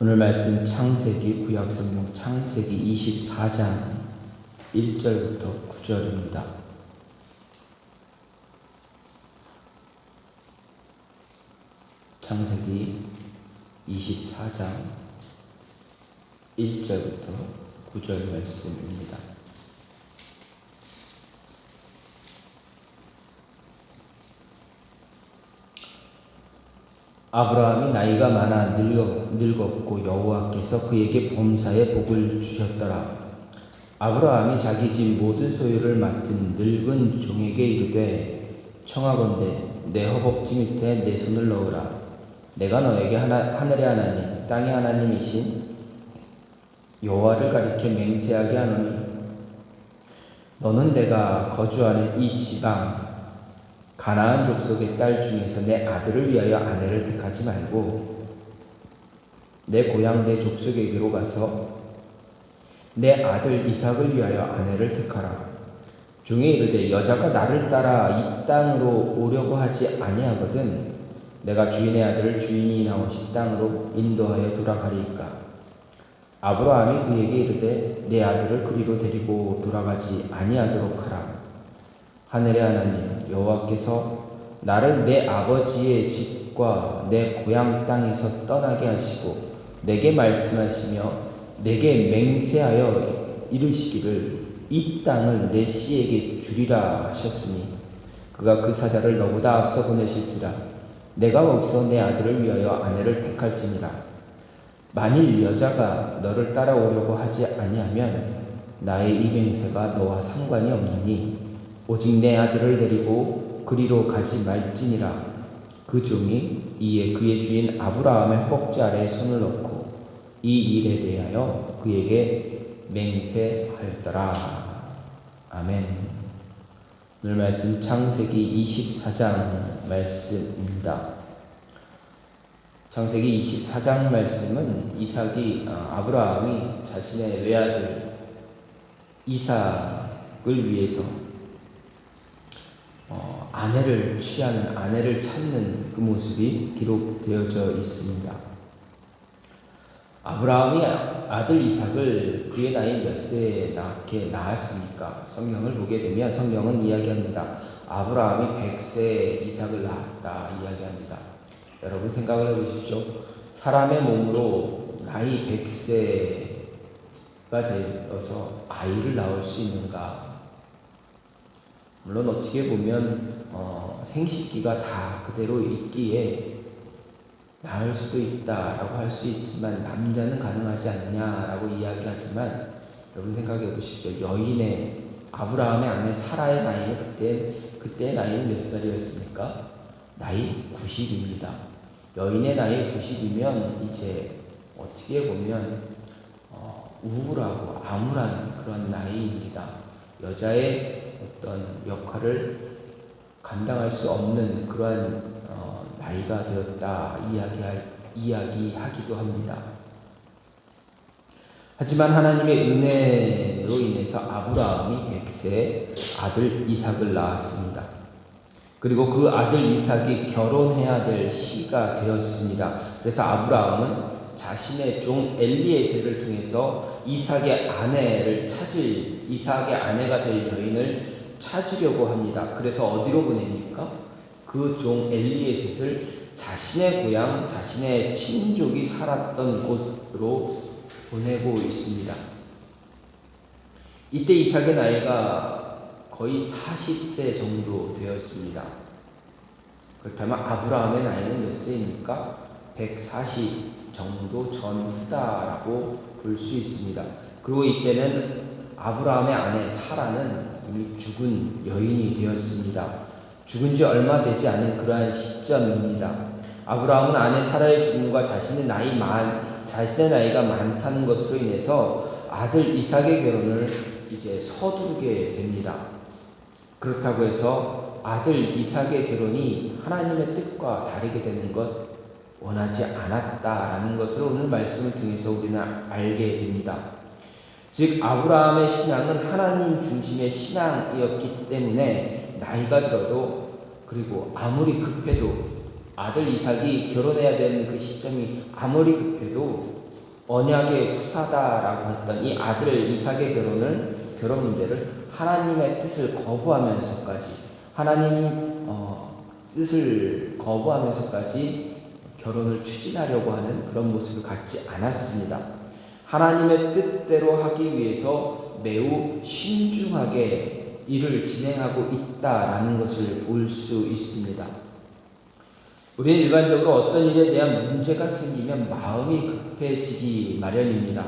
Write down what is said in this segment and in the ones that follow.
오늘 말씀 창세기 구약성경 창세기 24장 1절부터 9절입니다. 창세기 24장 1절부터 9절 말씀입니다. 아브라함이 나이가 많아 늙었고 여호와께서 그에게 범사에 복을 주셨더라. 아브라함이 자기 집 모든 소유를 맡은 늙은 종에게 이르되 청하건대 내 허벅지 밑에 내 손을 넣으라. 내가 너에게 하늘의 하나님 땅의 하나님이신 여호와를 가리켜 맹세하게 하노니 너는 내가 거주하는 이 지방 가나안 족속의 딸 중에서 내 아들을 위하여 아내를 택하지 말고 내 고향 내 족속에게로 가서 내 아들 이삭을 위하여 아내를 택하라. 종이 이르되 여자가 나를 따라 이 땅으로 오려고 하지 아니하거든 내가 주인의 아들을 주인이 나오신 땅으로 인도하여 돌아가리이까. 아브라함이 그에게 이르되 내 아들을 그리로 데리고 돌아가지 아니하도록 하라. 하늘의 하나님 여호와께서 나를 내 아버지의 집과 내 고향 땅에서 떠나게 하시고 내게 말씀하시며 내게 맹세하여 이르시기를 이 땅을 내 씨에게 주리라 하셨으니 그가 그 사자를 너보다 앞서 보내실지라. 내가 거기서 내 아들을 위하여 아내를 택할지니라. 만일 여자가 너를 따라오려고 하지 아니하면 나의 이 맹세가 너와 상관이 없느니 오직 내 아들을 데리고 그리로 가지 말지니라. 그 종이 이에 그의 주인 아브라함의 허벅지 아래에 손을 넣고 이 일에 대하여 그에게 맹세하였더라. 아멘. 오늘 말씀 창세기 24장 말씀입니다. 창세기 24장 말씀은 아브라함이 자신의 외아들 이삭을 위해서 아내를 취하는, 아내를 찾는 그 모습이 기록되어져 있습니다. 아브라함이 아들 이삭을 그의 나이 몇 세에 낳았습니까? 성경을 보게 되면 성경은 이야기합니다. 아브라함이 100세에 이삭을 낳았다 이야기합니다. 여러분 생각을 해보십시오. 사람의 몸으로 나이 100세가 되어서 아이를 낳을 수 있는가? 물론 어떻게 보면 생식기가 다 그대로 있기에 낳을 수도 있다라고 할 수 있지만 남자는 가능하지 않냐라고 이야기하지만 여러분 생각해 보십시오. 여인의 아브라함의 아내 사라의 나이는 그때의 나이는 몇 살이었습니까? 나이 90입니다. 여인의 나이 90이면 이제 어떻게 보면 우울하고 암울한 그런 나이입니다. 여자의 어떤 역할을 감당할 수 없는 그러한 나이가 되었다 이야기하기도 합니다. 하지만 하나님의 은혜로 인해서 아브라함이 100세에 아들 이삭을 낳았습니다. 그리고 그 아들 이삭이 결혼해야 될 시가 되었습니다. 그래서 아브라함은 자신의 종 엘리에셀을 통해서 이삭의 아내가 될 여인을 찾으려고 합니다. 그래서 어디로 보냅니까? 그 종 엘리에셋을 자신의 고향, 자신의 친족이 살았던 곳으로 보내고 있습니다. 이때 이삭의 나이가 거의 40세 정도 되었습니다. 그렇다면 아브라함의 나이는 몇 세입니까? 140 정도 전후다라고 볼 수 있습니다. 그리고 이때는 아브라함의 아내 사라는 이미 죽은 여인이 되었습니다. 죽은 지 얼마 되지 않은 그러한 시점입니다. 아브라함은 아내 사라의 죽음과 자신의 나이가 많다는 것으로 인해서 아들 이삭의 결혼을 이제 서두르게 됩니다. 그렇다고 해서 아들 이삭의 결혼이 하나님의 뜻과 다르게 되는 것 원하지 않았다라는 것을 오늘 말씀을 통해서 우리는 알게 됩니다. 즉 아브라함의 신앙은 하나님 중심의 신앙이었기 때문에 나이가 들어도 그리고 아무리 급해도 아들 이삭이 결혼해야 되는 그 시점이 아무리 급해도 언약의 후사다라고 했던 이 아들 이삭의 결혼 문제를 하나님의 뜻을 거부하면서까지 뜻을 거부하면서까지 결혼을 추진하려고 하는 그런 모습을 갖지 않았습니다. 하나님의 뜻대로 하기 위해서 매우 신중하게 일을 진행하고 있다라는 것을 볼 수 있습니다. 우리는 일반적으로 어떤 일에 대한 문제가 생기면 마음이 급해지기 마련입니다.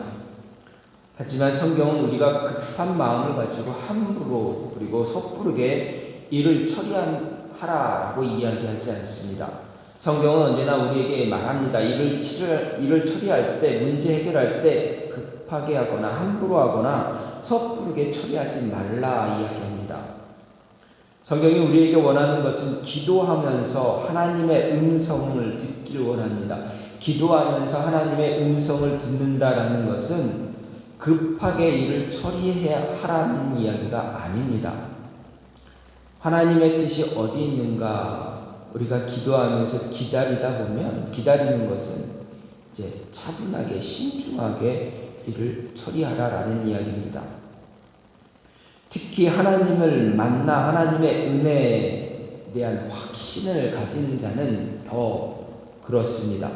하지만 성경은 우리가 급한 마음을 가지고 함부로 그리고 섣부르게 일을 처리하라라고 이야기하지 않습니다. 성경은 언제나 우리에게 말합니다. 일을 처리할 때, 문제 해결할 때 급하게 하거나 함부로 하거나 섣부르게 처리하지 말라 이야기합니다. 성경이 우리에게 원하는 것은 기도하면서 하나님의 음성을 듣기를 원합니다. 기도하면서 하나님의 음성을 듣는다라는 것은 급하게 일을 처리해야 하라는 이야기가 아닙니다. 하나님의 뜻이 어디 있는가 우리가 기도하면서 기다리다 보면 기다리는 것은 이제 차분하게 신중하게 일을 처리하라라는 이야기입니다. 특히 하나님을 만나 하나님의 은혜에 대한 확신을 가진 자는 더 그렇습니다.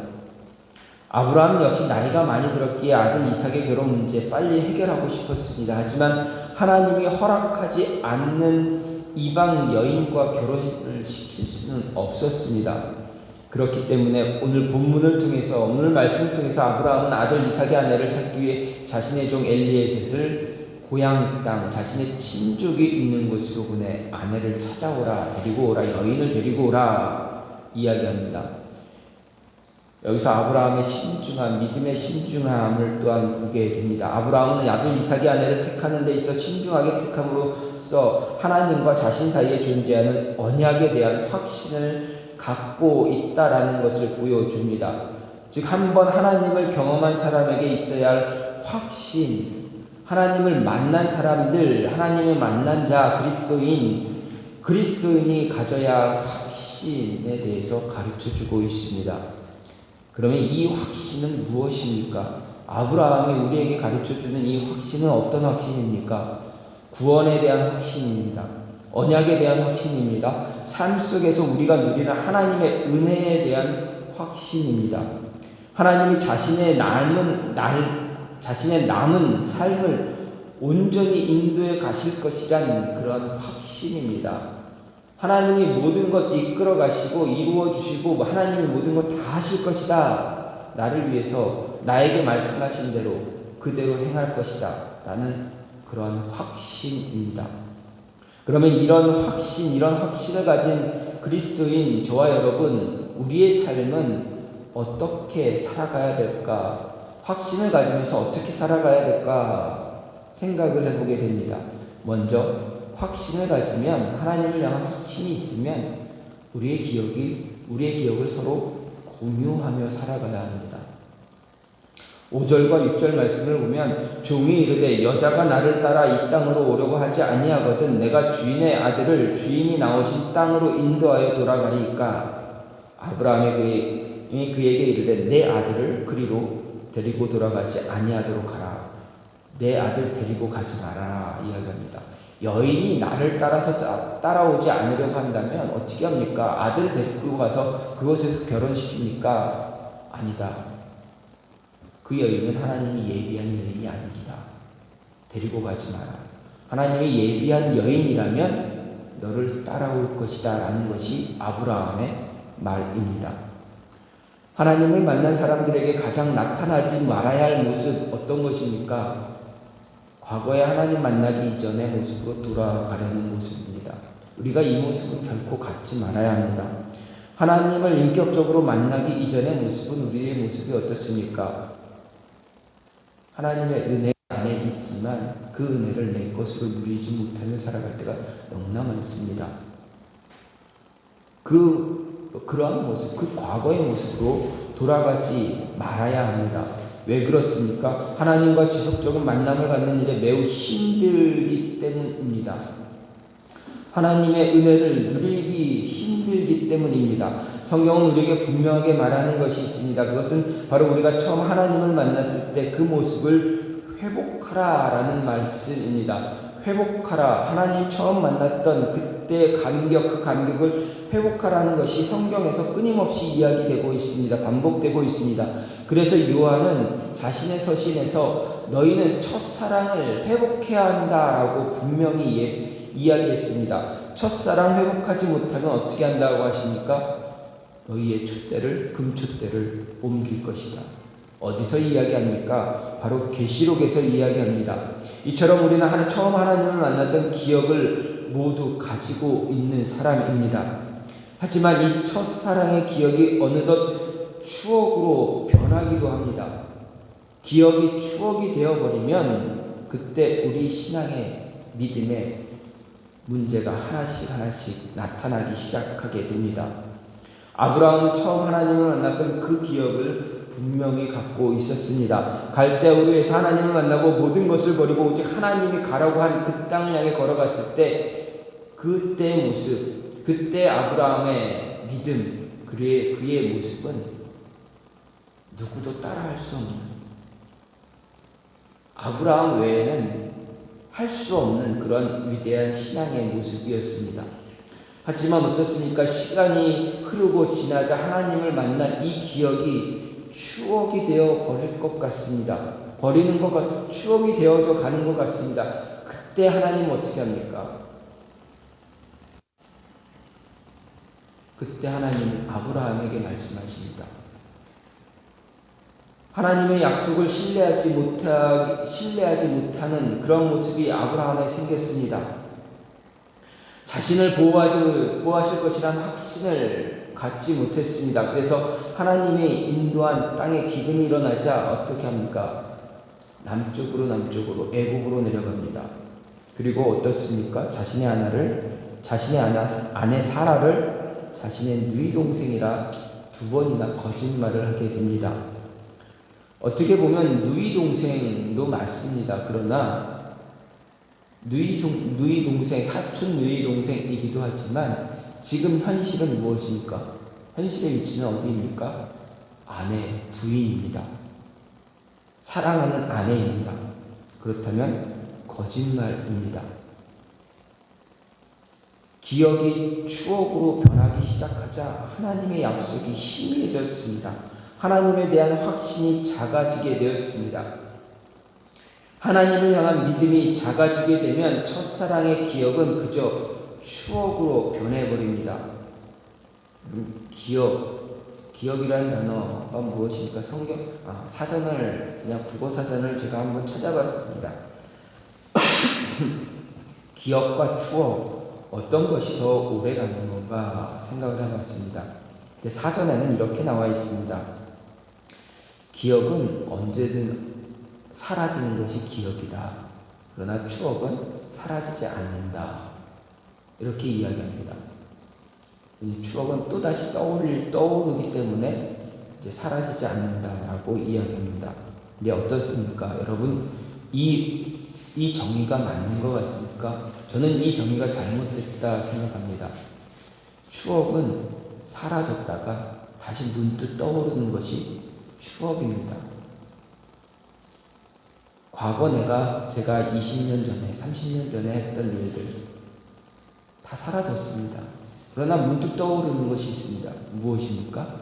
아브라함 역시 나이가 많이 들었기에 아들 이삭의 결혼 문제 빨리 해결하고 싶었습니다. 하지만 하나님이 허락하지 않는 이방 여인과 결혼을 시킬 수는 없었습니다. 그렇기 때문에 오늘 본문을 통해서 오늘 말씀을 통해서 아브라함은 아들 이삭의 아내를 찾기 위해 자신의 종 엘리에셋을 고향 땅 자신의 친족이 있는 곳으로 보내 아내를 찾아오라, 데리고 오라, 여인을 데리고 오라 이야기합니다. 여기서 아브라함의 신중함, 믿음의 신중함을 또한 보게 됩니다. 아브라함은 아들 이삭의 아내를 택하는 데 있어 신중하게 택함으로써 하나님과 자신 사이에 존재하는 언약에 대한 확신을 갖고 있다라는 것을 보여줍니다. 즉, 한번 하나님을 경험한 사람에게 있어야 할 확신, 하나님을 만난 사람들, 하나님을 만난 자, 그리스도인이 가져야 할 확신에 대해서 가르쳐주고 있습니다. 그러면 이 확신은 무엇입니까? 아브라함이 우리에게 가르쳐주는 이 확신은 어떤 확신입니까? 구원에 대한 확신입니다. 언약에 대한 확신입니다. 삶 속에서 우리가 누리는 하나님의 은혜에 대한 확신입니다. 하나님이 자신의 남은 삶을 온전히 인도해 가실 것이란 그런 확신입니다. 하나님이 모든 것 이끌어 가시고 이루어 주시고 하나님이 모든 것 다 하실 것이다. 나를 위해서 나에게 말씀하신 대로 그대로 행할 것이다. 라는 그런 확신입니다. 그러면 이런 확신을 가진 그리스도인 저와 여러분, 우리의 삶은 어떻게 살아가야 될까? 확신을 가지면서 어떻게 살아가야 될까 생각을 해보게 됩니다. 먼저 확신을 가지면, 하나님을 향한 확신이 있으면 우리의 기억을 서로 공유하며 살아가야 합니다. 5절과 6절 말씀을 보면 종이 이르되 여자가 나를 따라 이 땅으로 오려고 하지 아니하거든 내가 주인의 아들을 주인이 나오신 땅으로 인도하여 돌아가리이까. 아브라함이 그에게 이르되 내 아들을 그리로 데리고 돌아가지 아니하도록 하라. 내 아들 데리고 가지 말아라 이야기합니다. 여인이 나를 따라서 따라오지 않으려고 한다면 어떻게 합니까? 아들을 데리고 가서 그곳에서 결혼시킵니까? 아니다. 그 여인은 하나님이 예비한 여인이 아닙니다. 데리고 가지 마라. 하나님이 예비한 여인이라면 너를 따라올 것이다 라는 것이 아브라함의 말입니다. 하나님을 만난 사람들에게 가장 나타나지 말아야 할 모습 어떤 것입니까? 과거에 하나님 만나기 이전의 모습으로 돌아가려는 모습입니다. 우리가 이 모습은 결코 갖지 말아야 합니다. 하나님을 인격적으로 만나기 이전의 모습은 우리의 모습이 어떻습니까? 하나님의 은혜 안에 있지만 그 은혜를 내 것으로 누리지 못하며 살아갈 때가 너무나 많습니다. 그러한 모습, 그 과거의 모습으로 돌아가지 말아야 합니다. 왜 그렇습니까? 하나님과 지속적인 만남을 갖는 일에 매우 힘들기 때문입니다. 하나님의 은혜를 누리기 힘들기 때문입니다. 성경은 우리에게 분명하게 말하는 것이 있습니다. 그것은 바로 우리가 처음 하나님을 만났을 때 그 모습을 회복하라라는 말씀입니다. 회복하라. 하나님 처음 만났던 그때의 감격, 그 감격을 회복하라는 것이 성경에서 끊임없이 이야기되고 있습니다. 반복되고 있습니다. 그래서 요한은 자신의 서신에서 너희는 첫사랑을 회복해야 한다라고 분명히 이야기했습니다. 첫사랑 회복하지 못하면 어떻게 한다고 하십니까? 너희의 촛대를 금촛대를 옮길 것이다. 어디서 이야기합니까? 바로 계시록에서 이야기합니다. 이처럼 우리는 처음 하나님을 만났던 기억을 모두 가지고 있는 사람입니다. 하지만 이 첫사랑의 기억이 어느덧 추억으로 변하기도 합니다. 기억이 추억이 되어버리면 그때 우리 신앙의 믿음에 문제가 하나씩 나타나기 시작하게 됩니다. 아브라함은 처음 하나님을 만났던 그 기억을 분명히 갖고 있었습니다. 갈대우르에서 하나님을 만나고 모든 것을 버리고 오직 하나님이 가라고 한 그 땅을 향해 걸어갔을 때 그때의 모습, 그때 아브라함의 믿음, 그의 모습은 누구도 따라할 수 없는, 아브라함 외에는 할 수 없는 그런 위대한 신앙의 모습이었습니다. 하지만 어떻습니까? 시간이 흐르고 지나자 하나님을 만난 이 기억이 추억이 되어 버릴 것 같습니다. 버리는 것 같, 추억이 되어져 가는 것 같습니다. 그때 하나님은 어떻게 합니까? 그때 하나님은 아브라함에게 말씀하십니다. 하나님의 약속을 신뢰하지 못하는 그런 모습이 아브라함에 생겼습니다. 자신을 보호하실 것이라는 확신을 갖지 못했습니다. 그래서 하나님의 인도한 땅에 기근이 일어나자 어떻게 합니까? 남쪽으로 애국으로 내려갑니다. 그리고 어떻습니까? 자신의 아내 사라를 자신의 누이 동생이라 2번이나 거짓말을 하게 됩니다. 어떻게 보면 누이 동생도 맞습니다. 그러나 누이 동생, 사촌 누이 동생이기도 하지만 지금 현실은 무엇입니까? 현실의 위치는 어디입니까? 아내, 부인입니다. 사랑하는 아내입니다. 그렇다면 거짓말입니다. 기억이 추억으로 변하기 시작하자 하나님의 약속이 희미해졌습니다. 하나님에 대한 확신이 작아지게 되었습니다. 하나님을 향한 믿음이 작아지게 되면 첫사랑의 기억은 그저 추억으로 변해버립니다. 기억이라는 단어가 무엇입니까? 사전을, 그냥 국어사전을 제가 한번 찾아봤습니다. 기억과 추억, 어떤 것이 더 오래 가는 건가 생각을 해봤습니다. 사전에는 이렇게 나와 있습니다. 기억은 언제든 사라지는 것이 기억이다. 그러나 추억은 사라지지 않는다. 이렇게 이야기합니다. 추억은 또다시 떠오르기 때문에 이제 사라지지 않는다라고 이야기합니다. 근데 어떻습니까? 여러분, 이 정의가 맞는 것 같습니까? 저는 이 정의가 잘못됐다 생각합니다. 추억은 사라졌다가 다시 문득 떠오르는 것이 추억입니다. 과거 제가 20년 전에, 30년 전에 했던 일들 다 사라졌습니다. 그러나 문득 떠오르는 것이 있습니다. 무엇입니까?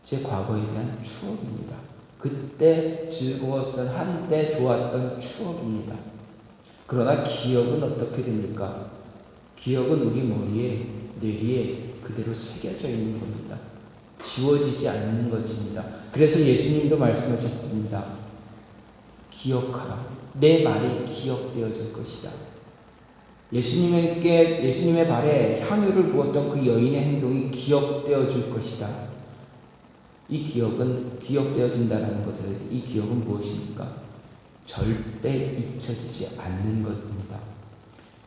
제 과거에 대한 추억입니다. 그때 즐거웠던, 한때 좋았던 추억입니다. 그러나 기억은 어떻게 됩니까? 기억은 우리 머리에, 뇌리에 그대로 새겨져 있는 겁니다. 지워지지 않는 것입니다. 그래서 예수님도 말씀하셨습니다. 기억하라. 내 말이 기억되어질 것이다. 예수님의 발에 향유를 부었던 그 여인의 행동이 기억되어질 것이다. 이 기억은 기억되어진다는 것에 대해서 이 기억은 무엇입니까? 절대 잊혀지지 않는 것입니다.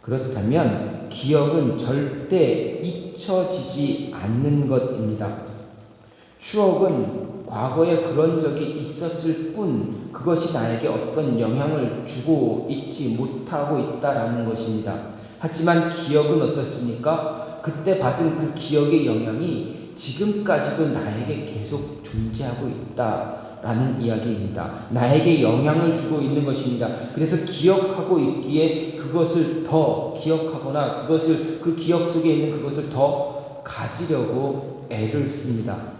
그렇다면 기억은 절대 잊혀지지 않는 것입니다. 추억은 과거에 그런 적이 있었을 뿐 그것이 나에게 어떤 영향을 주고 있지 못하고 있다라는 것입니다. 하지만 기억은 어떻습니까? 그때 받은 그 기억의 영향이 지금까지도 나에게 계속 존재하고 있다라는 이야기입니다. 나에게 영향을 주고 있는 것입니다. 그래서 기억하고 있기에 그것을 더 기억하거나 그 기억 속에 있는 그것을 더 가지려고 애를 씁니다.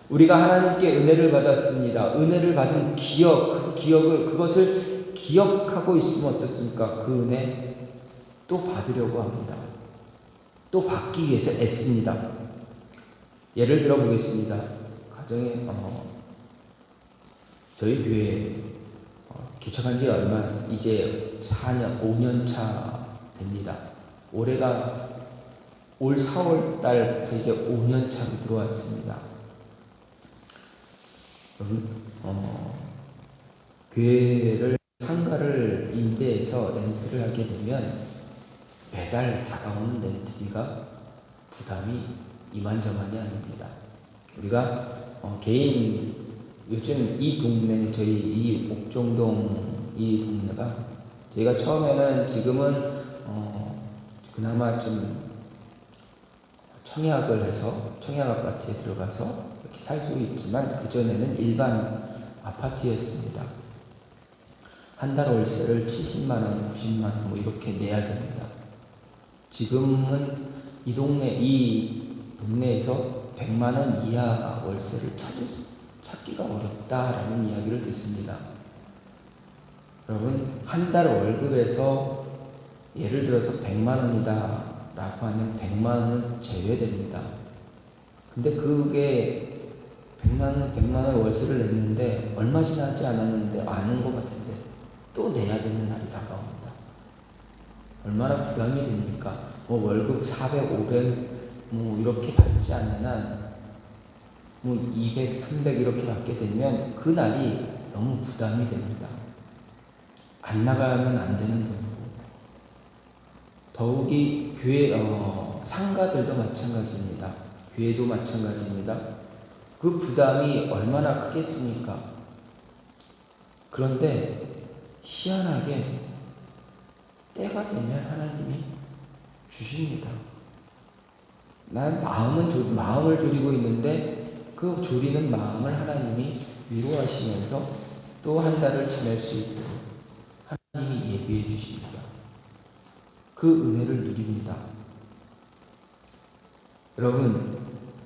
우리가 하나님께 은혜를 받았습니다. 은혜를 받은 그것을 기억하고 있으면 어떻습니까? 그 은혜 또 받으려고 합니다. 또 받기 위해서 애씁니다. 예를 들어 보겠습니다. 가정에 저희 교회 개척한 지 얼마 이제 5년 차 됩니다. 올해가 올 4월 달부터 이제 5년 차로 들어왔습니다. 교회를 상가를 임대해서 렌트를 하게 되면 매달 다가오는 렌트비가 부담이 이만저만이 아닙니다. 우리가 개인 요즘 이 동네 저희 이 옥정동 이 동네가 저희가 처음에는 지금은 그나마 좀 청약을 해서 청약 아파트에 들어가서 이렇게 살 수 있지만 그전에는 일반 아파트였습니다. 한 달 월세를 70만 원, 90만 원 뭐 이렇게 내야 됩니다. 지금은 이 동네에서 100만 원 이하 월세를 찾기가 어렵다라는 이야기를 듣습니다. 여러분, 한 달 월급에서 예를 들어서 100만 원이다 라고 하면 100만 원은 제외됩니다. 근데 그게 100만 원 월세를 냈는데 얼마 지나지 않았는데 아는 것 같은데 또 내야 되는 날이 다가옵니다. 얼마나 부담이 됩니까? 월급 400, 500 이렇게 받지 않는 한 200, 300 이렇게 받게 되면 그 날이 너무 부담이 됩니다. 안 나가면 안 되는 돈이고 더욱이 교회 상가들도 마찬가지입니다. 교회도 마찬가지입니다. 그 부담이 얼마나 크겠습니까? 그런데 희한하게 때가 되면 하나님이 주십니다. 난 마음을 졸이고 있는데 그 졸이는 마음을 하나님이 위로하시면서 또 한 달을 지낼 수 있도록 하나님이 예비해 주십니다. 그 은혜를 누립니다. 여러분,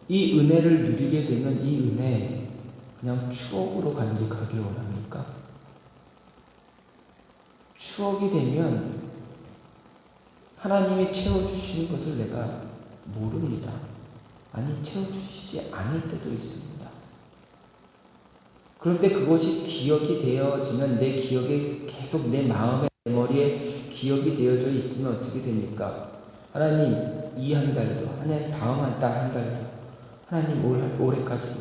이 은혜를 누리게 되면 이 은혜 그냥 추억으로 간직하길 원합니까? 추억이 되면 하나님이 채워주시는 것을 내가 모릅니다. 아니, 채워주시지 않을 때도 있습니다. 그런데 그것이 기억이 되어지면 내 기억에 계속 내 마음에 내 머리에 기억이 되어져 있으면 어떻게 됩니까? 하나님 이 한 달도 하나님 다음 한 달도 하나님 올해까지도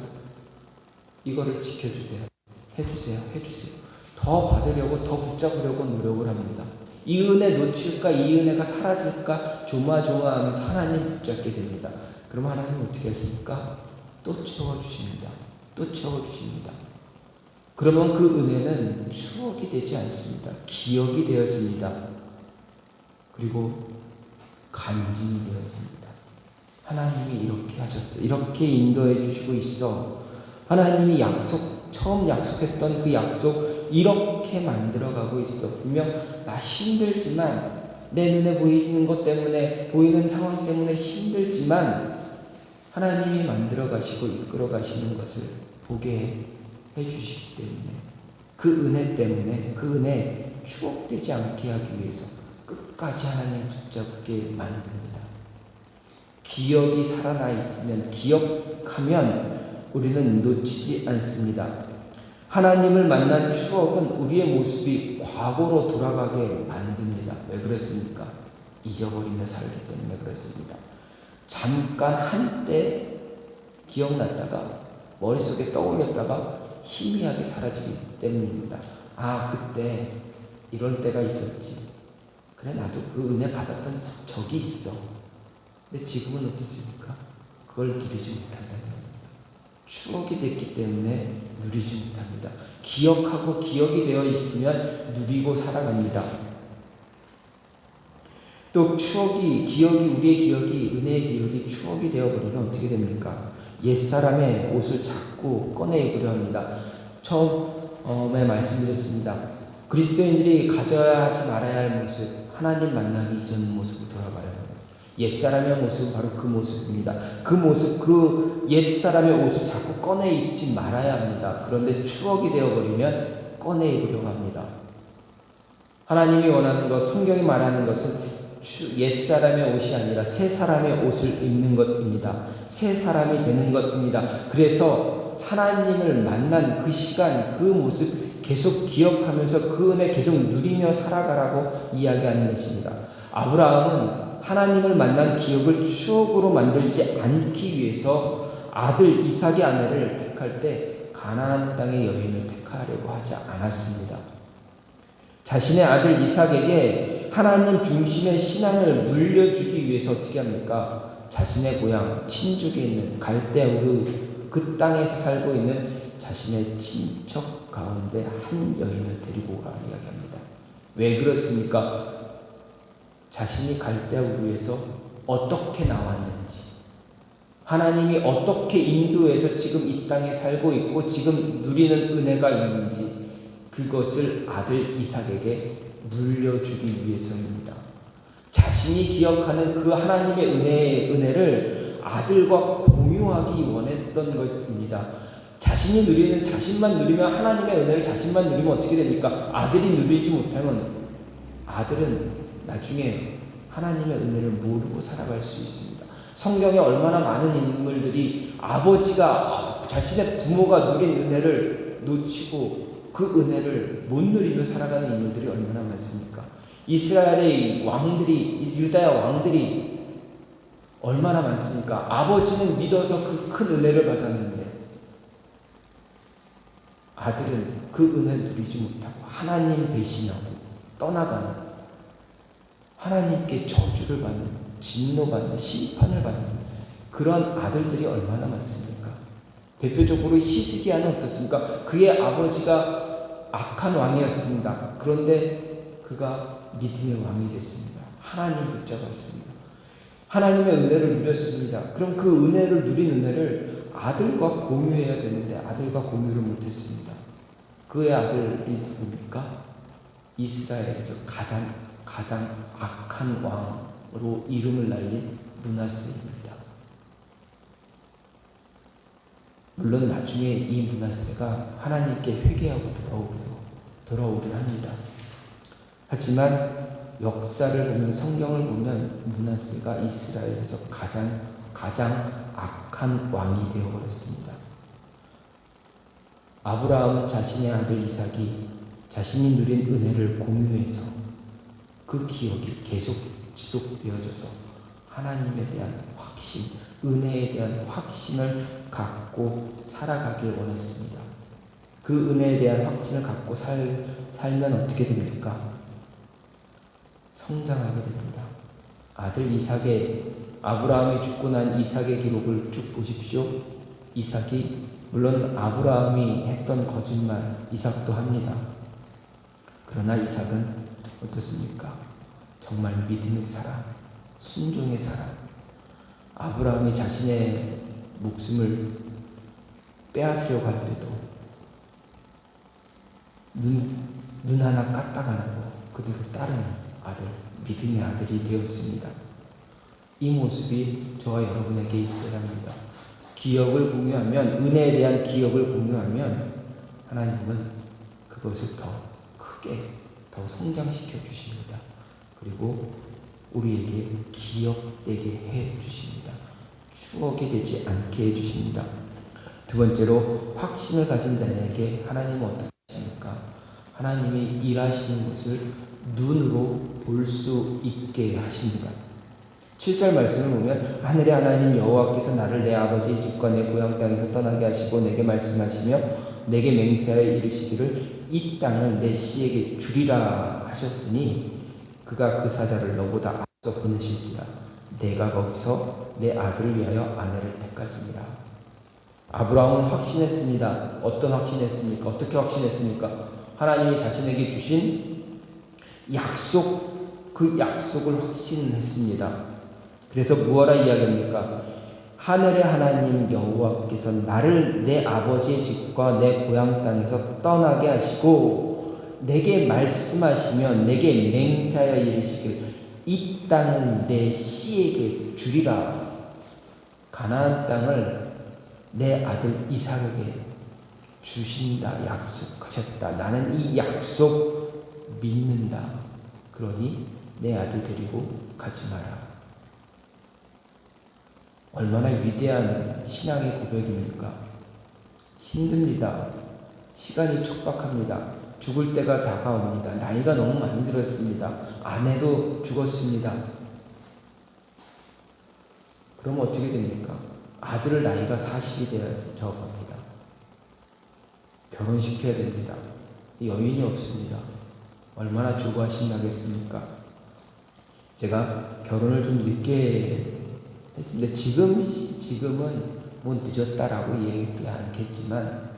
이거를 지켜주세요. 해주세요. 더 받으려고 더 붙잡으려고 노력을 합니다. 이 은혜 놓칠까? 이 은혜가 사라질까? 조마조마하면서 하나님 붙잡게 됩니다. 그럼 하나님 어떻게 하십니까? 또 채워주십니다. 그러면 그 은혜는 추억이 되지 않습니다. 기억이 되어집니다. 그리고 간증이 되어집니다. 하나님이 이렇게 하셨어. 이렇게 인도해 주시고 있어. 하나님이 처음 약속했던 그 약속 이렇게 만들어가고 있어. 분명 나 힘들지만 내 눈에 보이는 것 때문에 보이는 상황 때문에 힘들지만 하나님이 만들어 가시고 이끌어 가시는 것을 보게 해주시기 때문에 그 은혜 때문에 그 은혜 추억되지 않게 하기 위해서 끝까지 하나님 붙잡게 만듭니다. 기억이 살아나 있으면 기억하면 우리는 놓치지 않습니다. 하나님을 만난 추억은 우리의 모습이 과거로 돌아가게 만듭니다. 왜 그렇습니까? 잊어버리며 살기 때문에 그렇습니다. 잠깐 한때 기억났다가 머릿속에 떠올렸다가 희미하게 사라지기 때문입니다. 아, 그때 이럴 때가 있었지. 그래, 나도 그 은혜 받았던 적이 있어. 근데 지금은 어떻습니까? 그걸 누리지 못한다는 겁니다. 추억이 됐기 때문에 누리지 못합니다. 기억하고 기억이 되어 있으면 누리고 살아갑니다. 또 우리의 기억이, 은혜의 기억이 추억이 되어버리면 어떻게 됩니까? 옛사람의 옷을 자꾸 꺼내 입으려 합니다. 처음에 말씀드렸습니다. 그리스도인들이 가져야 하지 말아야 할 모습, 하나님 만나기 이전 모습으로 돌아가야 합니다. 옛사람의 모습은 바로 그 모습입니다. 그 모습, 그 옛사람의 옷을 자꾸 꺼내 입지 말아야 합니다. 그런데 추억이 되어버리면 꺼내 입으려고 합니다. 하나님이 원하는 것, 성경이 말하는 것은 옛사람의 옷이 아니라 새 사람의 옷을 입는 것입니다. 새 사람이 되는 것입니다. 그래서 하나님을 만난 그 시간, 그 모습 계속 기억하면서 그 은혜 계속 누리며 살아가라고 이야기하는 것입니다. 아브라함은 하나님을 만난 기억을 추억으로 만들지 않기 위해서 아들 이삭의 아내를 택할 때 가나안 땅의 여인을 택하려고 하지 않았습니다. 자신의 아들 이삭에게 하나님 중심의 신앙을 물려주기 위해서 어떻게 합니까? 자신의 고향 친족에 있는 갈대우르 그 땅에서 살고 있는 자신의 친척 가운데 한 여인을 데리고 오라 이야기합니다. 왜 그렇습니까? 자신이 갈대우르에서 어떻게 나왔는지, 하나님이 어떻게 인도해서 지금 이 땅에 살고 있고 지금 누리는 은혜가 있는지 그것을 아들 이삭에게 물려주기 위해서입니다. 자신이 기억하는 그 하나님의 은혜를 아들과 공유하기 원했던 것입니다. 자신이 누리는 자신만 누리면 하나님의 은혜를 자신만 누리면 어떻게 됩니까? 아들이 누리지 못하면 아들은 나중에 하나님의 은혜를 모르고 살아갈 수 있습니다. 성경에 얼마나 많은 인물들이 아버지가 자신의 부모가 누린 은혜를 놓치고 그 은혜를 못 누리며 살아가는 인물들이 얼마나 많습니까? 이스라엘의 왕들이, 유다야 왕들이 얼마나 많습니까? 아버지는 믿어서 그 큰 은혜를 받았는데 아들은 그 은혜를 누리지 못하고 하나님 배신하고 떠나가는, 하나님께 저주를 받는, 진노받는, 심판을 받는 그런 아들들이 얼마나 많습니까? 대표적으로 히스기야는 어떻습니까? 그의 아버지가 악한 왕이었습니다. 그런데 그가 믿음의 왕이 됐습니다. 하나님 붙잡았습니다. 하나님의 은혜를 누렸습니다. 그럼 그 은혜를 누린 은혜를 아들과 공유해야 되는데 아들과 공유를 못했습니다. 그의 아들이 누굽니까? 이스라엘에서 가장 악한 왕으로 이름을 날린 므낫세입니다. 물론 나중에 이 므낫세가 하나님께 회개하고 돌아오긴 합니다. 하지만 역사를 보면, 성경을 보면 므낫세가 이스라엘에서 가장 악한 왕이 되어버렸습니다. 아브라함은 자신의 아들 이삭이 자신이 누린 은혜를 공유해서 그 기억이 계속 지속되어져서 하나님에 대한 확신, 은혜에 대한 확신을 갖고 살아가길 원했습니다. 그 은혜에 대한 확신을 갖고 살면 어떻게 됩니까? 성장하게 됩니다. 아들 아브라함이 죽고 난 이삭의 기록을 쭉 보십시오. 이삭이, 물론 아브라함이 했던 거짓말 이삭도 합니다. 그러나 이삭은 어떻습니까? 정말 믿음의 사람, 순종의 사람. 아브라함이 자신의 목숨을 빼앗으려고 할 때도 눈 하나 까딱 안 하고 그대로 따르는 아들, 믿음의 아들이 되었습니다. 이 모습이 저와 여러분에게 있어야 합니다. 기억을 공유하면, 은혜에 대한 기억을 공유하면 하나님은 그것을 더 크게, 더 성장시켜 주십니다. 그리고 우리에게 기억되게 해 주십니다. 추억이 되지 않게 해 주십니다. 두 번째로, 확신을 가진 자에게 하나님은 어떻게 하십니까? 하나님이 일하시는 것을 눈으로 볼 수 있게 하십니다. 7절 말씀을 보면 하늘의 하나님 여호와께서 나를 내 아버지의 집과 내 고향 땅에서 떠나게 하시고 내게 말씀하시며 내게 맹세하여 이르시기를 이 땅은 내 씨에게 주리라 하셨으니 그가 그 사자를 너보다 앞서 보내실지라 내가 거기서 내 아들을 위하여 아내를 택할지니라. 아브라함은 확신했습니다. 어떤 확신했습니까? 어떻게 확신했습니까? 하나님이 자신에게 주신 약속, 그 약속을 확신했습니다. 그래서 무엇라 이야기합니까? 하늘의 하나님 여호와께서 나를 내 아버지의 집과 내 고향 땅에서 떠나게 하시고 내게 말씀하시며 내게 맹세하여 이르시길 이 땅을 내 씨에게 주리라. 가나안 땅을 내 아들 이삭에게 주신다 약속하셨다. 나는 이 약속 믿는다. 그러니 내 아들 데리고 가지 마라. 얼마나 위대한 신앙의 고백입니까? 힘듭니다. 시간이 촉박합니다. 죽을 때가 다가옵니다. 나이가 너무 많이 들었습니다. 아내도 죽었습니다. 그럼 어떻게 됩니까? 아들 나이가 40이 돼야 적합니다. 결혼시켜야 됩니다. 여인이 없습니다. 얼마나 조바심나겠습니까? 제가 결혼을 좀 늦게 했습니다. 지금은 뭐 늦었다라고 얘기하지 않겠지만,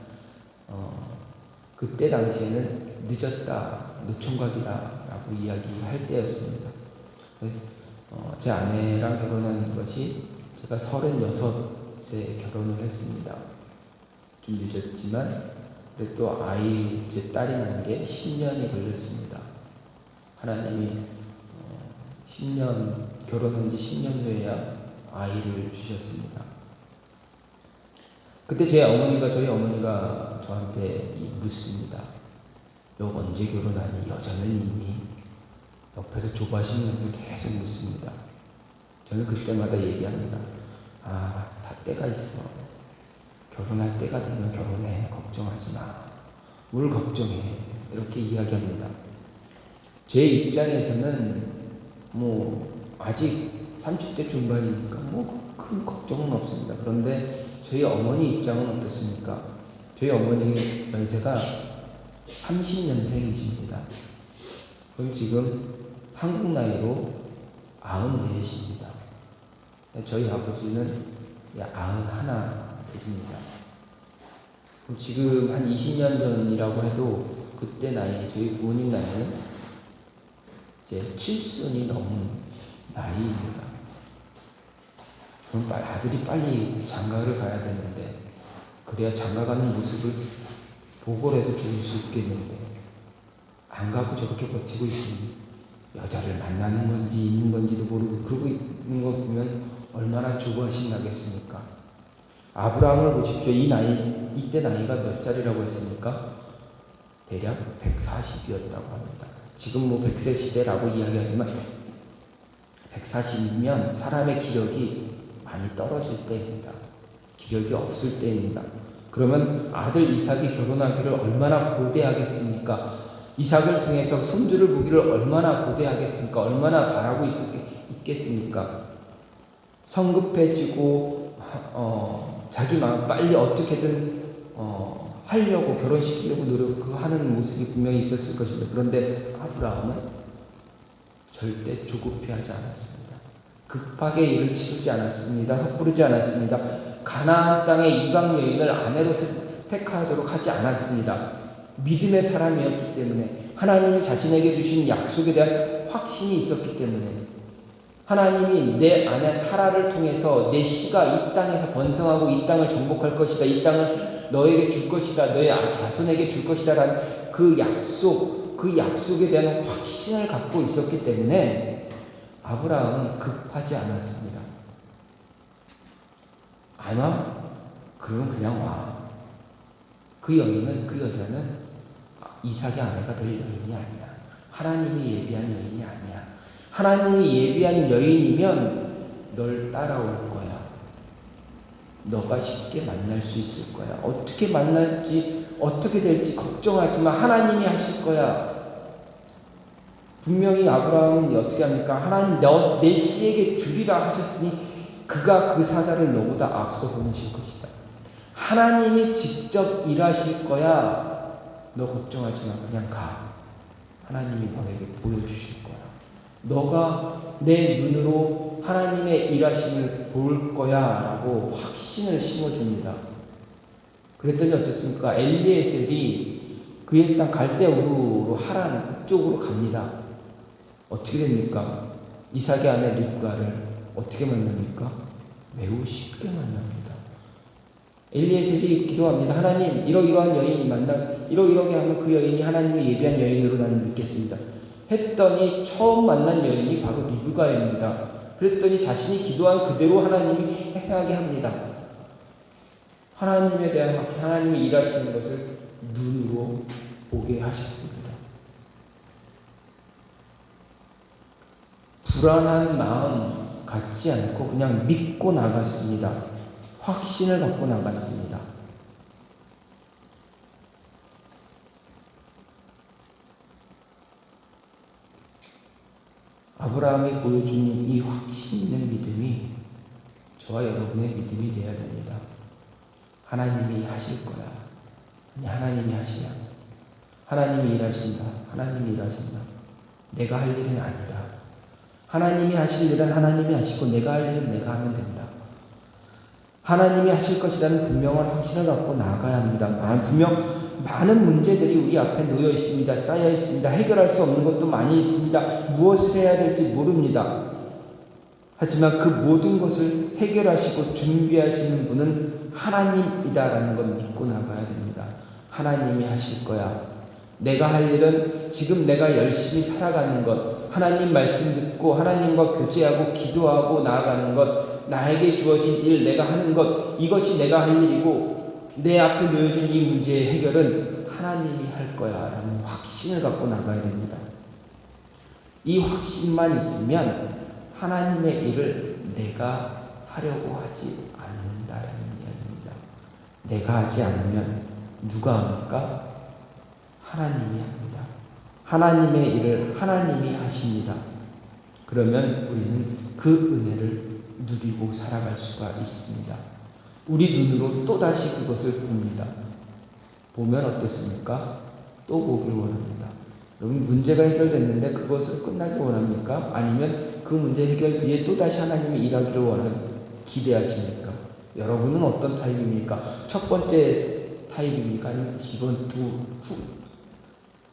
그때 당시에는 늦었다, 노총각이다라고 이야기할 때였습니다. 그래서 제 아내랑 결혼한 것이 제가 36세 결혼을 했습니다. 좀 늦었지만, 그래도 제 딸이 난 게 10년이 걸렸습니다. 하나님이 결혼한 지 10년 후에야 아이를 주셨습니다. 그때 저희 어머니가 저한테 묻습니다. 너 언제 결혼하니? 여자는 있니? 옆에서 조바심면서 계속 묻습니다. 저는 그때마다 얘기합니다. 다 때가 있어. 결혼할 때가 되면 결혼해. 걱정하지 마. 뭘 걱정해. 이렇게 이야기합니다. 제 입장에서는 아직 30대 중반이니까 큰 걱정은 없습니다. 그런데 저희 어머니 입장은 어떻습니까? 저희 어머니 연세가 30년생이십니다. 그럼 지금 한국 나이로 94이십니다. 저희 아버지는 91이십니다. 지금 한 20년 전이라고 해도 그때 나이, 저희 부모님 나이는 이제 7순이 넘은 나이입니다. 그럼 아들이 빨리 장가를 가야 되는데, 그래야 장가 가는 모습을 보고라도 죽을 수 있겠는데, 안 가고 저렇게 버티고 있으니 여자를 만나는 건지 있는 건지도 모르고 그러고 있는 거 보면 얼마나 조바심 나겠습니까? 아브라함을 보십시오. 이때 나이가 몇 살이라고 했습니까? 대략 140이었다고 합니다. 지금 100세 시대라고 이야기하지만 140이면 사람의 기력이 많이 떨어질 때입니다. 기력이 없을 때입니다. 그러면 아들 이삭이 결혼하기를 얼마나 고대하겠습니까? 이삭을 통해서 손주를 보기를 얼마나 고대하겠습니까? 얼마나 바라고 있겠습니까? 성급해지고 자기 마음 빨리 어떻게든 하려고, 결혼시키려고 노력하는 모습이 분명히 있었을 것입니다. 그런데 아브라함은 절대 조급해하지 않았습니다. 급하게 일을 치르지 않았습니다. 헛부르지 않았습니다. 가나안 땅의 이방 여인을 아내로 택하도록 하지 않았습니다. 믿음의 사람이었기 때문에, 하나님이 자신에게 주신 약속에 대한 확신이 있었기 때문에, 하나님이 내 아내 사라를 통해서 내 씨가 이 땅에서 번성하고 이 땅을 정복할 것이다, 이 땅을 너에게 줄 것이다, 너의 자손에게 줄 것이다 라는 그 약속에 대한 확신을 갖고 있었기 때문에 아브라함은 급하지 않았습니다. 아마 그럼 그냥 와. 그 여자는 이삭의 아내가 될 여인이 아니야. 하나님이 예비한 여인이 아니야. 하나님이 예비한 여인이면 널 따라올 거야. 너가 쉽게 만날 수 있을 거야. 어떻게 만날지, 어떻게 될지 걱정하지 마. 하나님이 하실 거야. 분명히 아브라함은 어떻게 합니까? 하나님 내 씨에게 주리라 하셨으니 그가 그 사자를 너보다 앞서 보내실 것이다. 하나님이 직접 일하실 거야. 너 걱정하지 마. 그냥 가. 하나님이 너에게 보여주실 거야. 너가 내 눈으로 하나님의 일하심을 볼 거야 라고 확신을 심어줍니다. 그랬더니 어떻습니까? 엘리에셀이 그의 땅 갈대우르로 하란 그쪽으로 갑니다. 어떻게 됩니까? 이삭의 아내 립가를 어떻게 만납니까? 매우 쉽게 만납니다. 엘리에셀이 기도합니다. 하나님, 이러이러한 여인이 이러이러게 하면 그 여인이 하나님이 예비한 여인으로 나는 믿겠습니다. 했더니 처음 만난 여인이 바로 리브가입니다. 그랬더니 자신이 기도한 그대로 하나님이 행하게 합니다. 하나님에 대한 확신, 하나님이 일하시는 것을 눈으로 보게 하셨습니다. 불안한 마음 갖지 않고 그냥 믿고 나갔습니다. 확신을 갖고 나갔습니다. 아브라함이 보여준 이 확신 있는 믿음이 저와 여러분의 믿음이 되어야 됩니다. 하나님이 하실 거야. 아니, 하나님이 하시냐. 하나님이 일하신다. 하나님이 일하신다. 내가 할 일은 아니다. 하나님이 하실 일은 하나님이 하시고 내가 할 일은 내가 하면 된다. 하나님이 하실 것이라는 분명한 확신을 갖고 나아가야 합니다. 분명 많은 문제들이 우리 앞에 놓여 있습니다. 쌓여 있습니다. 해결할 수 없는 것도 많이 있습니다. 무엇을 해야 될지 모릅니다. 하지만 그 모든 것을 해결하시고 준비하시는 분은 하나님이다라는 걸 믿고 나가야 됩니다. 하나님이 하실 거야. 내가 할 일은 지금 내가 열심히 살아가는 것, 하나님 말씀 듣고 하나님과 교제하고 기도하고 나아가는 것, 나에게 주어진 일 내가 하는 것, 이것이 내가 할 일이고 내 앞에 놓여진 이 문제의 해결은 하나님이 할 거야 라는 확신을 갖고 나가야 됩니다. 이 확신만 있으면 하나님의 일을 내가 하려고 하지 않는다라는 이야기입니다. 내가 하지 않으면 누가 합니까? 하나님이 합니다. 하나님의 일을 하나님이 하십니다. 그러면 우리는 그 은혜를 누리고 살아갈 수가 있습니다. 우리 눈으로 또다시 그것을 봅니다. 보면 어떻습니까? 또 보기를 원합니다. 여러분, 문제가 해결됐는데 그것을 끝나길 원합니까? 아니면 그 문제 해결 뒤에 또다시 하나님이 일하기를 기대하십니까? 여러분은 어떤 타입입니까? 첫 번째 타입입니까? 아니면 이번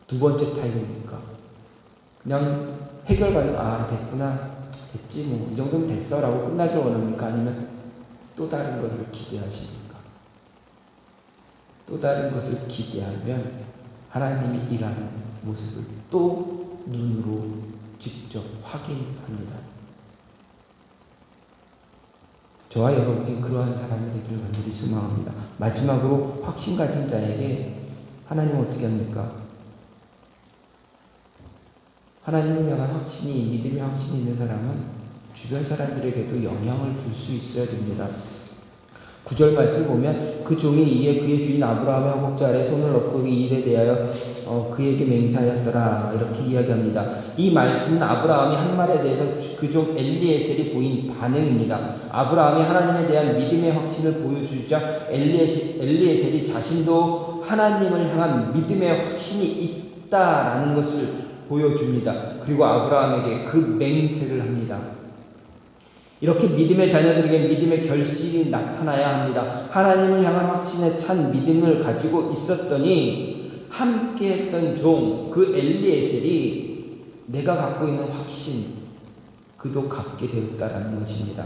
두 번째 타입입니까? 그냥 해결 가능, 됐구나, 됐지 뭐 이 정도면 됐어 라고 끝나길 원합니까? 아니면 또 다른 것을 기대하십니까? 또 다른 것을 기대하면 하나님이 일하는 모습을 또 눈으로 직접 확인합니다. 저와 여러분이 그러한 사람이 되기를 간절히 소망합니다. 마지막으로 확신 가진 자에게 하나님은 어떻게 합니까? 하나님을 향한 확신이, 믿음의 확신이 있는 사람은 주변 사람들에게도 영향을 줄 수 있어야 됩니다. 9절 말씀을 보면 그 종이 이에 그의 주인 아브라함의 허벅지 아래 손을 넣고 그 일에 대하여 그에게 맹세하였더라 이렇게 이야기합니다. 이 말씀은 아브라함이 한 말에 대해서 그 종 엘리에셀이 보인 반응입니다. 아브라함이 하나님에 대한 믿음의 확신을 보여주자 엘리에셀이 자신도 하나님을 향한 믿음의 확신이 있다라는 것을 보여줍니다. 그리고 아브라함에게 그 맹세를 합니다. 이렇게 믿음의 자녀들에게 믿음의 결실이 나타나야 합니다. 하나님을 향한 확신에 찬 믿음을 가지고 있었더니 함께했던 종 그 엘리에셀이 내가 갖고 있는 확신 그도 갖게 되었다라는 것입니다.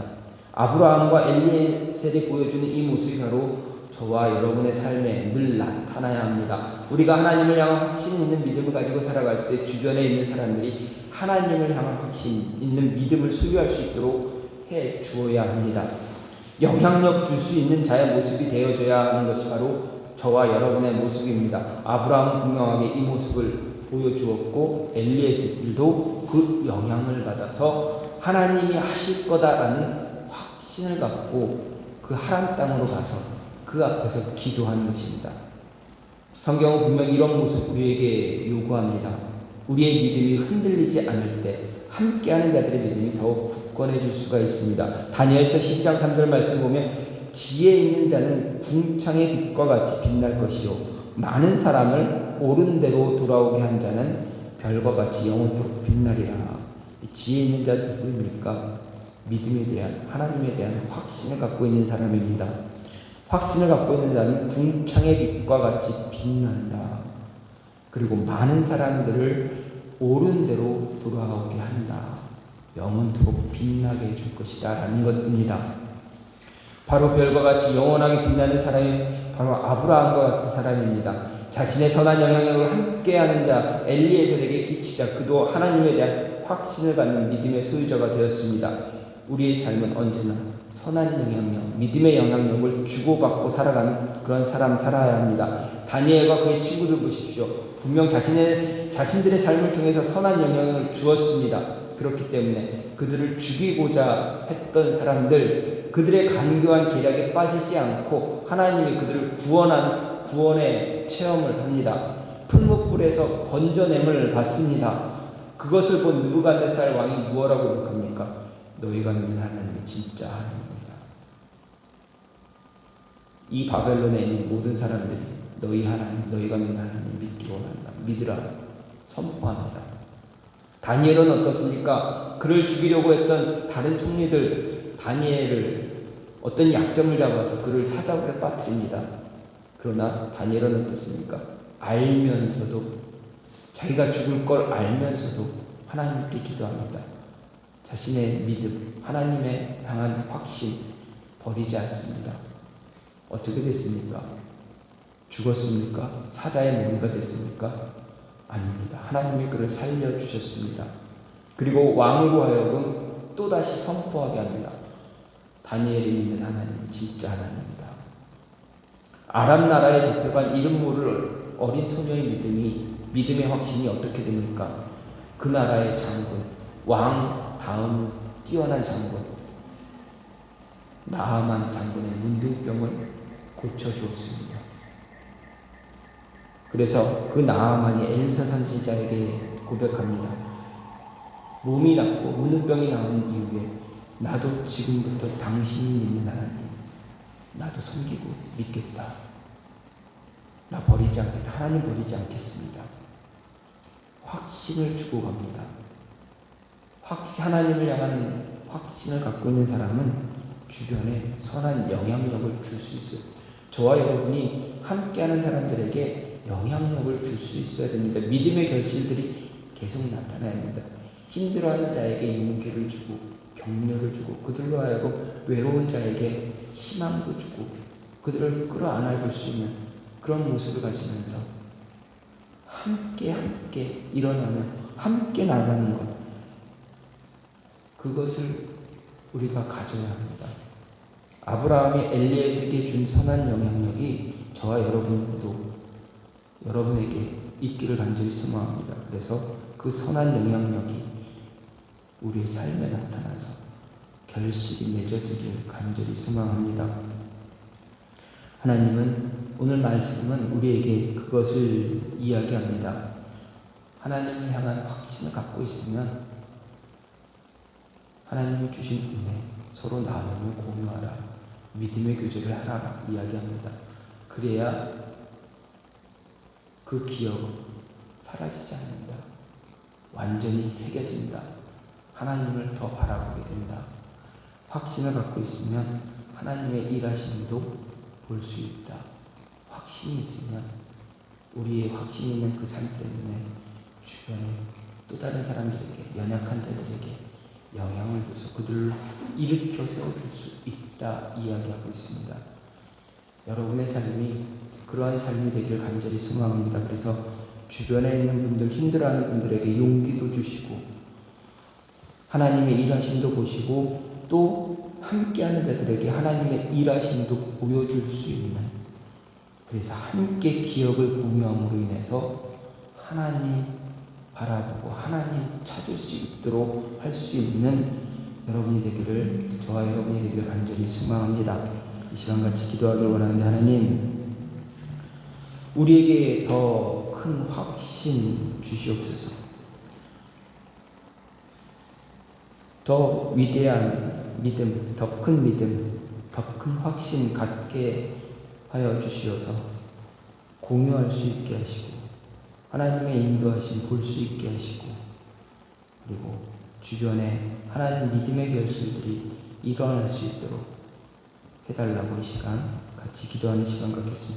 아브라함과 엘리에셀이 보여주는 이 모습이 바로 저와 여러분의 삶에 늘 나타나야 합니다. 우리가 하나님을 향한 확신 있는 믿음을 가지고 살아갈 때 주변에 있는 사람들이 하나님을 향한 확신 있는 믿음을 소유할 수 있도록 해 주어야 합니다. 영향력 줄 수 있는 자의 모습이 되어줘야 하는 것이 바로 저와 여러분의 모습입니다. 아브라함은 분명하게 이 모습을 보여주었고 엘리에셀도 그 영향을 받아서 하나님이 하실 거다라는 확신을 갖고 그 하란 땅으로 가서 그 앞에서 기도하는 것입니다. 성경은 분명히 이런 모습 우리에게 요구합니다. 우리의 믿음이 흔들리지 않을 때 함께하는 자들의 믿음이 더욱 굳건해질 수가 있습니다. 다니엘서 12장 3절 말씀 보면 지혜 있는 자는 궁창의 빛과 같이 빛날 것이요 많은 사람을 옳은 대로 돌아오게 한 자는 별과 같이 영원토록 빛나리라. 지혜 있는 자 누구입니까? 믿음에 대한, 하나님에 대한 확신을 갖고 있는 사람입니다. 확신을 갖고 있는 자는 궁창의 빛과 같이 빛난다. 그리고 많은 사람들을 옳은 대로 돌아오게 한다. 영원토록 빛나게 해줄 것이다 라는 것입니다. 바로 별과 같이 영원하게 빛나는 사람이 바로 아브라함과 같은 사람입니다. 자신의 선한 영향력을 함께하는 자 엘리에셀에게 끼치자 그도 하나님에 대한 확신을 갖는 믿음의 소유자가 되었습니다. 우리의 삶은 언제나 선한 영향력, 믿음의 영향력을 주고받고 살아가는 그런 삶 살아야 합니다. 다니엘과 그의 친구들 보십시오. 분명 자신들의 삶을 통해서 선한 영향력을 주었습니다. 그렇기 때문에 그들을 죽이고자 했던 사람들, 그들의 간교한 계략에 빠지지 않고 하나님이 그들을 구원한 구원의 체험을 합니다. 풀무불에서 건져냄을 받습니다. 그것을 본 느부갓네살 왕이 무엇라고 고백합니까? 너희가 믿는 하나님은 진짜 하나님입니다. 이 바벨론에 있는 모든 사람들이 너희 하나님, 너희가 믿는 하나님 믿기 원한다. 믿으라 선포합니다. 다니엘은 어떻습니까? 그를 죽이려고 했던 다른 총리들 다니엘을 어떤 약점을 잡아서 그를 사자굴에 빠뜨립니다. 그러나 다니엘은 어떻습니까? 알면서도 자기가 죽을 걸 알면서도 하나님께 기도합니다. 자신의 믿음, 하나님에 향한 확신 버리지 않습니다. 어떻게 됐습니까? 죽었습니까? 사자의 머리가 됐습니까? 아닙니다. 하나님이 그를 살려주셨습니다. 그리고 왕으로 하여금 또다시 선포하게 합니다. 다니엘이 믿는 하나님은 진짜 하나님입니다. 아람 나라에 잡혀간 이름 모를 어린 소녀의 믿음의 확신이 어떻게 됩니까? 그 나라의 장군, 왕 다음 뛰어난 장군 나아만 장군의 문둥병을 고쳐주었습니다. 그래서 그 나아만이 엘사 선지자에게 고백합니다. 몸이 낫고 문둥병이 나온 이후에 나도 지금부터 당신이 믿는 하나님 나도 섬기고 믿겠다. 나 버리지 않겠다. 하나님 버리지 않겠습니다. 확신을 주고 갑니다. 하나님을 향한 확신을 갖고 있는 사람은 주변에 선한 영향력을 줄 수 있어요. 저와 여러분이 함께하는 사람들에게 영향력을 줄 수 있어야 됩니다. 믿음의 결실들이 계속 나타나야 합니다. 힘들어하는 자에게 용기를 주고 격려를 주고 그들로 하여금 외로운 자에게 희망도 주고 그들을 끌어안아줄 수 있는 그런 모습을 가지면서 함께 일어나며 함께 나가는 것 그것을 우리가 가져야 합니다. 아브라함이 엘리에셀에게 준 선한 영향력이 저와 여러분에게 있기를 간절히 소망합니다. 그래서 그 선한 영향력이 우리의 삶에 나타나서 결실이 맺어지길 간절히 소망합니다. 하나님은 오늘 말씀은 우리에게 그것을 이야기합니다. 하나님을 향한 확신을 갖고 있으면 하나님이 주신 은혜 서로 나누며 공유하라. 믿음의 교제를 하라 이야기합니다. 그래야 그 기억은 사라지지 않는다. 완전히 새겨진다. 하나님을 더 바라보게 된다. 확신을 갖고 있으면 하나님의 일하심도 볼 수 있다. 확신이 있으면 우리의 확신이 있는 그 삶 때문에 주변에 또 다른 사람들에게 연약한 자들에게 영향을 줘서 그들을 일으켜 세워줄 수 있다 이야기하고 있습니다. 여러분의 삶이 그러한 삶이 되길 간절히 소망합니다. 그래서 주변에 있는 분들 힘들어하는 분들에게 용기도 주시고 하나님의 일하심도 보시고 또 함께하는 자들에게 하나님의 일하심도 보여줄 수 있는 그래서 함께 기억을 공유함으로 인해서 하나님 바라보고 하나님 찾을 수 있도록 할 수 있는 여러분이 되기를 저와 여러분이 되기를 간절히 소망합니다. 이 시간 같이 기도하길 원하는데 하나님 우리에게 더 큰 확신 주시옵소서. 더 위대한 믿음, 더 큰 믿음, 더 큰 확신 갖게 하여 주시어서 공유할 수 있게 하시고 하나님의 인도하심 볼 수 있게 하시고 그리고 주변에 하나님 믿음의 결실들이 일어날 수 있도록 해달라고 이 시간 같이 기도하는 시간 갖겠습니다.